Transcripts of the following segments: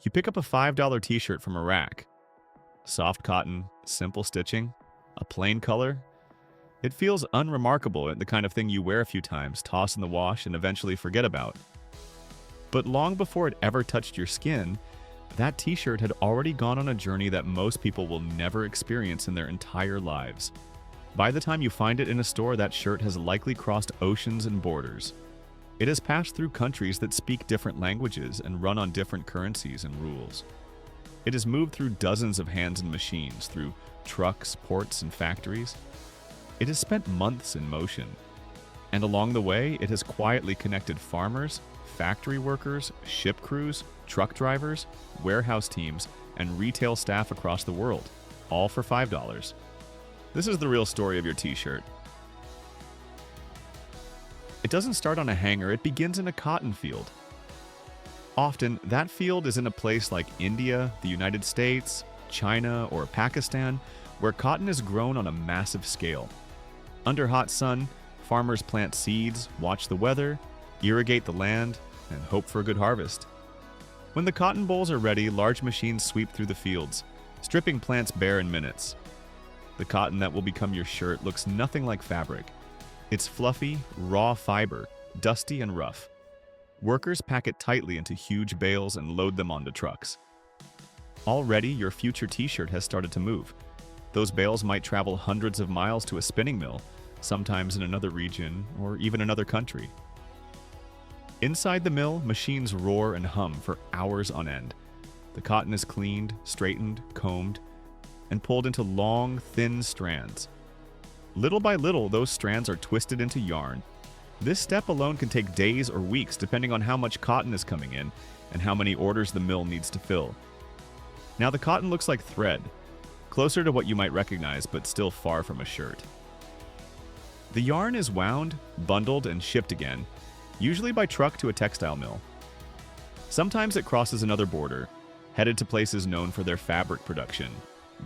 You pick up a $5 t-shirt from a rack. Soft cotton, simple stitching, a plain color. It feels unremarkable and the kind of thing you wear a few times, toss in the wash, and eventually forget about. But long before it ever touched your skin, that t-shirt had already gone on a journey that most people will never experience in their entire lives. By the time you find it in a store, that shirt has likely crossed oceans and borders. It has passed through countries that speak different languages and run on different currencies and rules. It has moved through dozens of hands and machines, through trucks, ports, and factories. It has spent months in motion. And along the way, it has quietly connected farmers, factory workers, ship crews, truck drivers, warehouse teams, and retail staff across the world, all for $5. This is the real story of your t-shirt. It doesn't start on a hanger, it begins in a cotton field. Often, that field is in a place like India, the United States, China, or Pakistan, where cotton is grown on a massive scale. Under hot sun, farmers plant seeds, watch the weather, irrigate the land, and hope for a good harvest. When the cotton bolls are ready, large machines sweep through the fields, stripping plants bare in minutes. The cotton that will become your shirt looks nothing like fabric. It's fluffy, raw fiber, dusty and rough. Workers pack it tightly into huge bales and load them onto trucks. Already, your future t-shirt has started to move. Those bales might travel hundreds of miles to a spinning mill, sometimes in another region or even another country. Inside the mill, machines roar and hum for hours on end. The cotton is cleaned, straightened, combed, and pulled into long, thin strands. Little by little, those strands are twisted into yarn. This step alone can take days or weeks depending on how much cotton is coming in and how many orders the mill needs to fill. Now the cotton looks like thread, closer to what you might recognize but still far from a shirt. The yarn is wound, bundled, and shipped again, usually by truck to a textile mill. Sometimes it crosses another border, headed to places known for their fabric production: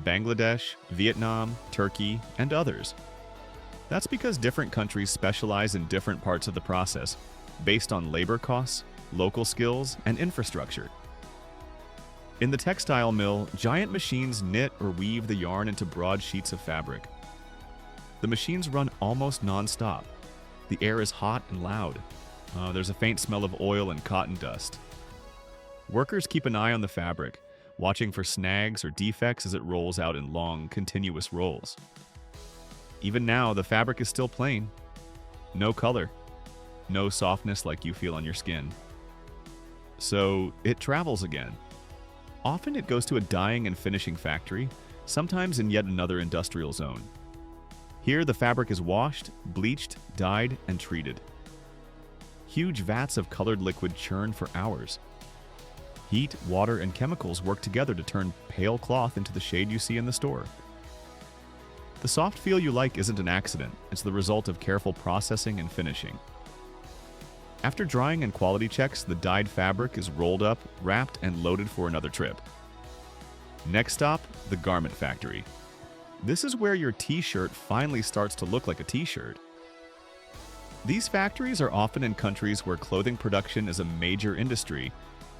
Bangladesh, Vietnam, Turkey, and others. That's because different countries specialize in different parts of the process, based on labor costs, local skills, and infrastructure. In the textile mill, giant machines knit or weave the yarn into broad sheets of fabric. The machines run almost non-stop. The air is hot and loud. There's a faint smell of oil and cotton dust. Workers keep an eye on the fabric, watching for snags or defects as it rolls out in long, continuous rolls. Even now, the fabric is still plain. No color. No softness like you feel on your skin. So, it travels again. Often it goes to a dyeing and finishing factory, sometimes in yet another industrial zone. Here, the fabric is washed, bleached, dyed, and treated. Huge vats of colored liquid churn for hours. Heat, water, and chemicals work together to turn pale cloth into the shade you see in the store. The soft feel you like isn't an accident, it's the result of careful processing and finishing. After drying and quality checks, the dyed fabric is rolled up, wrapped, and loaded for another trip. Next stop, the garment factory. This is where your t-shirt finally starts to look like a t-shirt. These factories are often in countries where clothing production is a major industry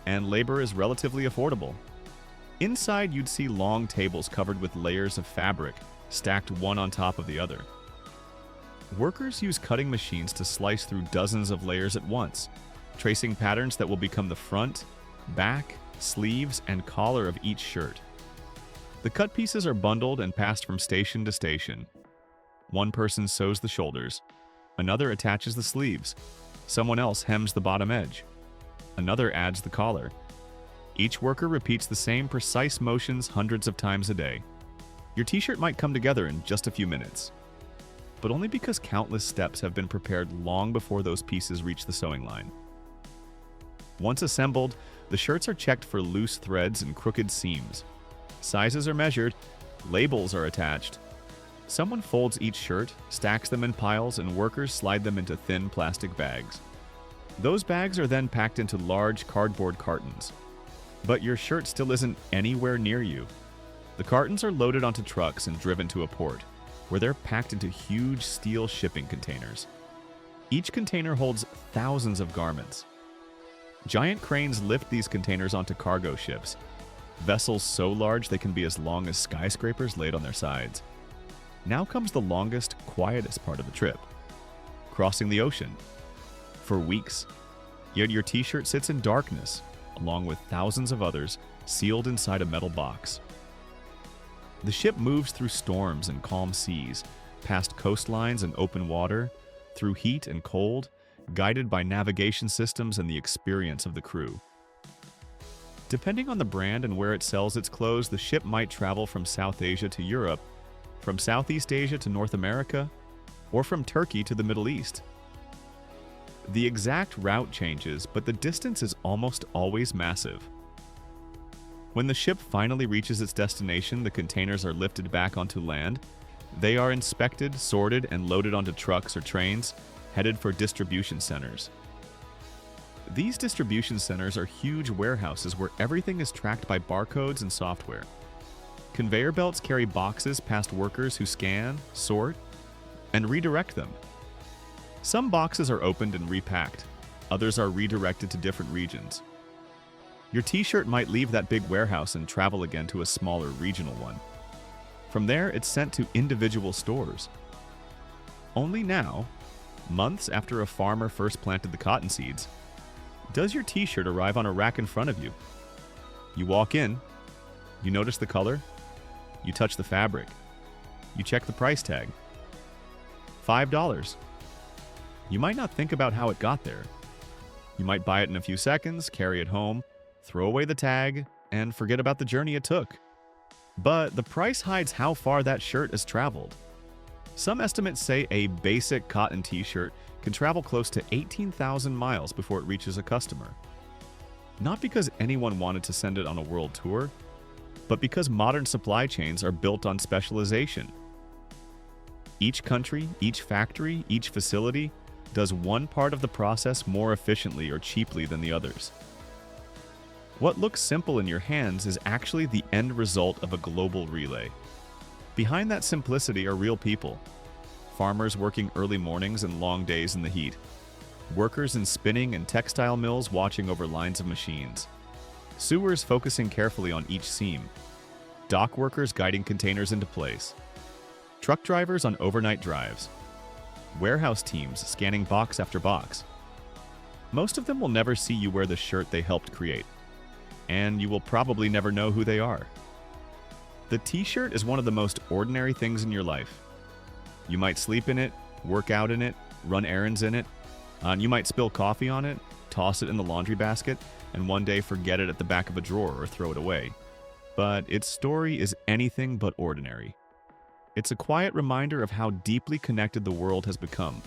and labor is relatively affordable. Inside, you'd see long tables covered with layers of fabric, stacked one on top of the other. Workers use cutting machines to slice through dozens of layers at once, tracing patterns that will become the front, back, sleeves, and collar of each shirt. The cut pieces are bundled and passed from station to station. One person sews the shoulders, another attaches the sleeves, someone else hems the bottom edge, another adds the collar. Each worker repeats the same precise motions hundreds of times a day. Your t-shirt might come together in just a few minutes, but only because countless steps have been prepared long before those pieces reach the sewing line. Once assembled, the shirts are checked for loose threads and crooked seams. Sizes are measured, labels are attached. Someone folds each shirt, stacks them in piles, and workers slide them into thin plastic bags. Those bags are then packed into large cardboard cartons. But your shirt still isn't anywhere near you. The cartons are loaded onto trucks and driven to a port, where they're packed into huge steel shipping containers. Each container holds thousands of garments. Giant cranes lift these containers onto cargo ships, vessels so large they can be as long as skyscrapers laid on their sides. Now comes the longest, quietest part of the trip: crossing the ocean. For weeks, yet your t-shirt sits in darkness, along with thousands of others, sealed inside a metal box. The ship moves through storms and calm seas, past coastlines and open water, through heat and cold, guided by navigation systems and the experience of the crew. Depending on the brand and where it sells its clothes, the ship might travel from South Asia to Europe, from Southeast Asia to North America, or from Turkey to the Middle East. The exact route changes, but the distance is almost always massive. When the ship finally reaches its destination, the containers are lifted back onto land. They are inspected, sorted, and loaded onto trucks or trains, headed for distribution centers. These distribution centers are huge warehouses where everything is tracked by barcodes and software. Conveyor belts carry boxes past workers who scan, sort, and redirect them. Some boxes are opened and repacked. Others are redirected to different regions. Your t-shirt might leave that big warehouse and travel again to a smaller regional one. From there, it's sent to individual stores. Only now, months after a farmer first planted the cotton seeds, does your t-shirt arrive on a rack in front of you. You walk in, you notice the color, you touch the fabric, you check the price tag. $5. You might not think about how it got there. You might buy it in a few seconds, carry it home, throw away the tag, and forget about the journey it took. But the price hides how far that shirt has traveled. Some estimates say a basic cotton t-shirt can travel close to 18,000 miles before it reaches a customer. Not because anyone wanted to send it on a world tour, but because modern supply chains are built on specialization. Each country, each factory, each facility does one part of the process more efficiently or cheaply than the others. What looks simple in your hands is actually the end result of a global relay. Behind that simplicity are real people. Farmers working early mornings and long days in the heat. Workers in spinning and textile mills watching over lines of machines. Sewers focusing carefully on each seam. Dock workers guiding containers into place. Truck drivers on overnight drives. Warehouse teams scanning box after box. Most of them will never see you wear the shirt they helped create, and you will probably never know who they are. The t-shirt is one of the most ordinary things in your life. You might sleep in it, work out in it, run errands in it, and you might spill coffee on it, toss it in the laundry basket, and one day forget it at the back of a drawer or throw it away. But its story is anything but ordinary. It's a quiet reminder of how deeply connected the world has become,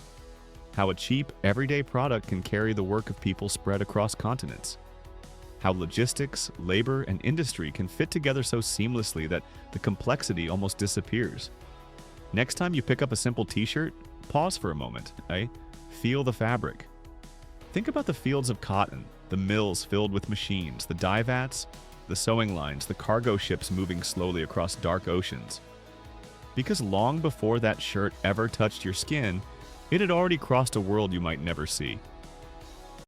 how a cheap, everyday product can carry the work of people spread across continents, how logistics, labor, and industry can fit together so seamlessly that the complexity almost disappears. Next time you pick up a simple t-shirt, pause for a moment, Feel the fabric. Think about the fields of cotton, the mills filled with machines, the dye vats, the sewing lines, the cargo ships moving slowly across dark oceans. Because long before that shirt ever touched your skin, it had already crossed a world you might never see.